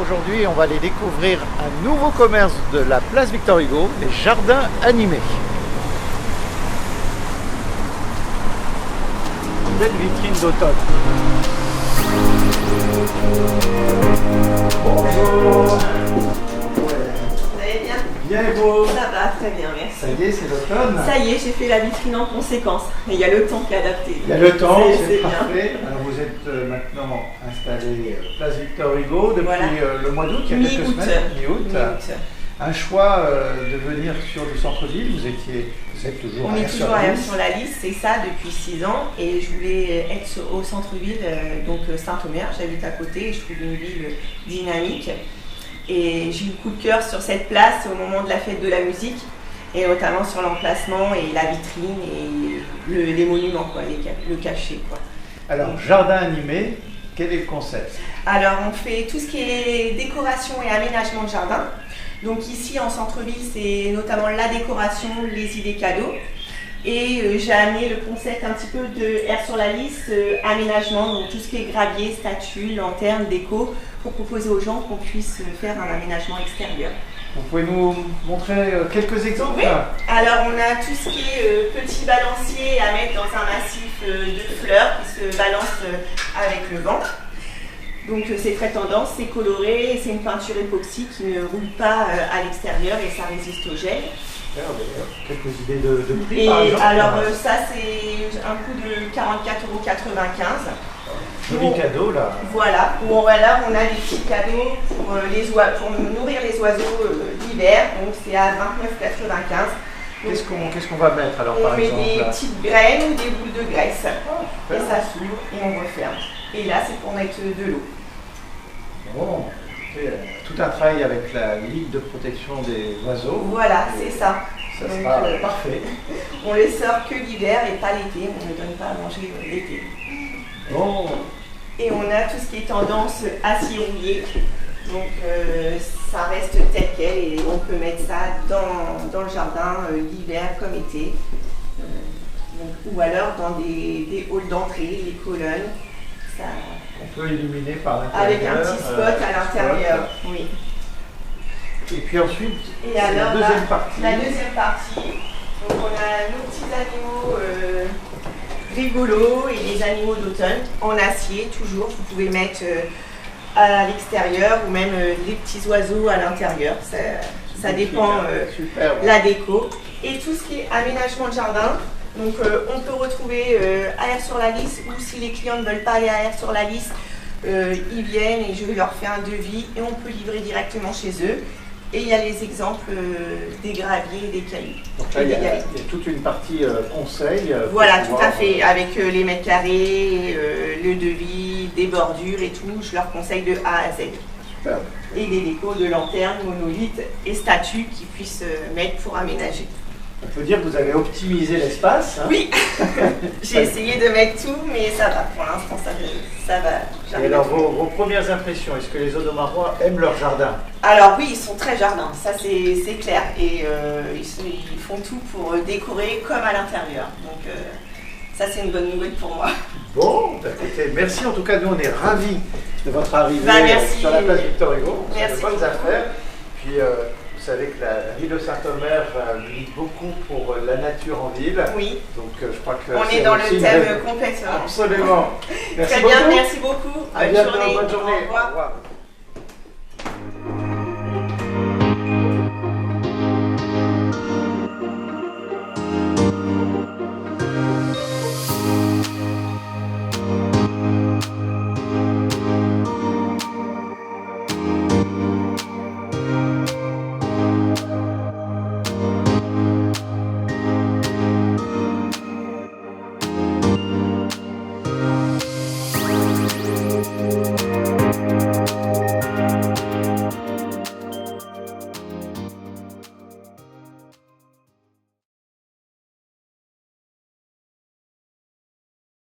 Aujourd'hui, on va aller découvrir un nouveau commerce de la place Victor Hugo, les jardins animés. Une belle vitrine d'automne. Bonjour. Vous allez bien? Bien et vous? Ça va, très bien, merci. Ça y est, c'est l'automne. Ça y est, j'ai fait la vitrine en conséquence. Et il y a le temps qui est adapté. Il y a le temps, c'est bien. parfait. Alors vous êtes maintenant installé place Victor Hugo depuis Voilà. le mois d'août, il y a quelques semaines, mi-août. Mi-août. Un choix de venir sur le centre-ville, vous êtes toujours On à est toujours à Aires-sur-la-Lys. sur la liste, c'est ça, depuis 6 ans. Et je voulais être au centre-ville, donc Saint-Omer, j'habite à côté, et je trouve une ville dynamique. Et j'ai eu le coup de cœur sur cette place au moment de la fête de la musique, et notamment sur l'emplacement et la vitrine et les monuments, quoi, le cachet, quoi. Alors, jardin animé, quel est le concept? Alors, on fait tout ce qui est décoration et aménagement de jardin. Donc ici, en centre-ville, c'est notamment la décoration, les idées cadeaux. Et j'ai amené le concept un petit peu de Aires-sur-la-Lys, aménagement, donc tout ce qui est gravier, statues, lanternes, déco, pour proposer aux gens qu'on puisse faire un aménagement extérieur. Vous pouvez nous montrer quelques exemples? Oui. Alors, on a tout ce qui est petit balancier à mettre dans un massif de fleurs qui se balance avec le vent. Donc c'est très tendance, c'est coloré, c'est une peinture époxy qui ne roule pas à l'extérieur et ça résiste au gel. Quelques idées de prix Et par exemple? alors ça c'est un coût de 44,95 €. Joli cadeau là. Voilà, où on a des petits cadeaux pour nourrir les oiseaux l'hiver, donc c'est à 29,95 €. Qu'est-ce qu'on va mettre alors On par met exemple des là? petites graines ou des boules de graisse. Et super. ça s'ouvre et on referme. Et là c'est pour mettre de l'eau. Bon, tout un travail avec la Ligue de protection des oiseaux. Voilà, c'est ça. Ça Donc, sera parfait. On les sort que l'hiver et pas l'été, on ne les donne pas à manger l'été. Bon, Et on a tout ce qui est tendance acier rouillé, donc ça reste tel quel et on peut mettre ça dans le jardin l'hiver comme été. Ou alors dans des halls d'entrée, les colonnes. Ça... on peut illuminer par l'intérieur. Avec un petit spot à l'intérieur, oui. Et puis ensuite, Et c'est la alors, deuxième partie. La deuxième partie, donc on a nos petits animaux rigolos et les animaux d'automne en acier, toujours. Vous pouvez mettre à l'extérieur ou même les petits oiseaux à l'intérieur. Ça dépend Super. la déco. Et tout ce qui est aménagement de jardin. Donc on peut retrouver à Aires-sur-la-Lys, ou si les clients ne veulent pas aller à Aires-sur-la-Lys, ils viennent et je leur fais un devis et on peut livrer directement chez eux. Et il y a les exemples des graviers et des cailloux. Donc là, il y a toute une partie conseil. Voilà, pour tout à pouvoir, fait, avec les mètres carrés, le devis, des bordures et tout, je leur conseille de A à Z. Super. Et les décos de lanternes, monolithes et statues qu'ils puissent mettre pour aménager. On peut dire que vous avez optimisé l'espace. Hein. Oui, j'ai essayé de mettre tout, mais ça va, pour l'instant ça va. Et J'arrive alors, à tout. vos premières impressions, est-ce que les Audomarois aiment leur jardin? Alors oui, ils sont très jardins, ça c'est clair, et ils font tout pour décorer comme à l'intérieur, donc ça c'est une bonne nouvelle pour moi. Bon, bah, écoutez, merci en tout cas, nous on est ravis de votre arrivée Bah, merci. sur la place Victor Hugo. C'est Merci de bonnes beaucoup. affaires. Puis vous savez que la ville de Saint-Omer milite beaucoup pour la nature en ville. Oui, Donc je crois que on c'est est dans aussi le une thème belle- complètement. Absolument. Merci Très bien, beaucoup. merci beaucoup, À bonne bientôt, journée. bonne journée. Au revoir. Au revoir.